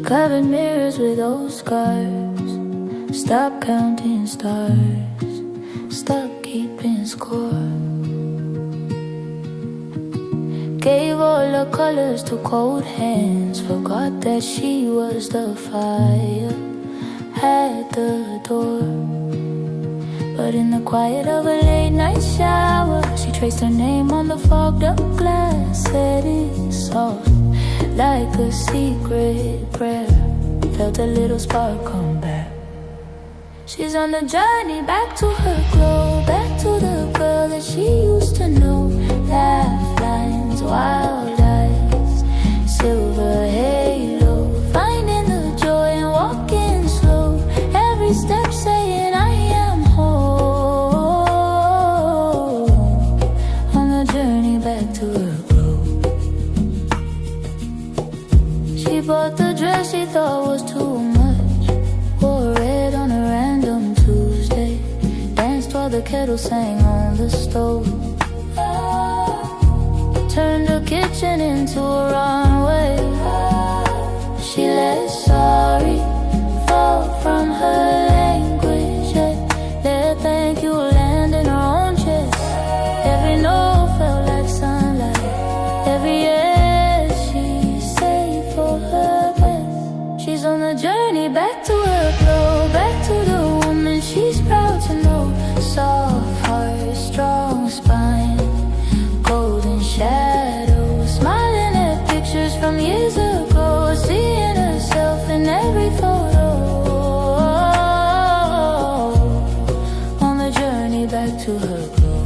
Covered mirrors with old scars. Stop counting stars. Stop keeping score. Gave all her colors to cold hands. Forgot that she was the fire at the door. But in the quiet of a late night shower, she traced her name on the fogged up glass. Said it soft like a secret prayer. Felt a little spark come back. She's on the journey back to her glow, back to the girl that she used to know. Laugh lines, wild eyes, silver halo, finding the joy in walking slow. Every step saying I am home. On the journey back to her glow. She bought the dress she thought was too much, wore red on a random Tuesday, danced while the kettle sang on the stove. Turned her kitchen into a runway. She let sorry fall from her language, let thank you land in her own chest. Every no felt like sunlight. Every yes she saved for her best. She's on the journey back to her glow, back to the woman she's proud to know. Soft heart, strong spine, golden shadows, smiling at pictures from years ago, seeing herself in every photo. On the journey back to her glow.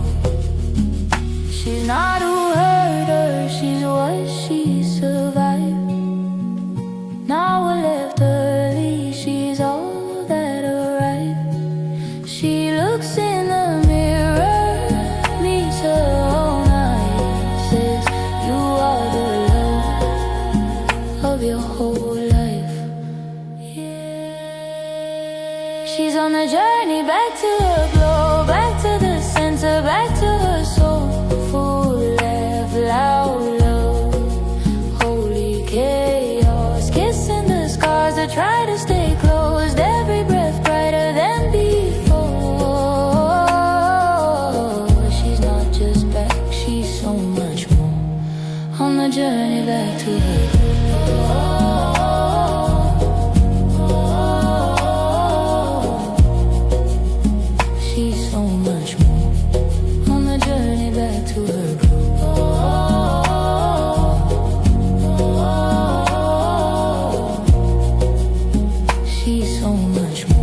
She's not who hurt her, she's what she survived. Now we're left early, she's all that arrived. She looks in the mirror, meets her own eyes, says you are the love of your whole life. Yeah. She's on the journey back to her glow, back to the center, back to her soul. Full laugh, loud love, holy chaos, kissing the scars that try to stay closed. Every breath brighter than before. She's not just back, she's so much more. On the journey back to her glow. She's so much more. On the journey back to her glow. She's so much more.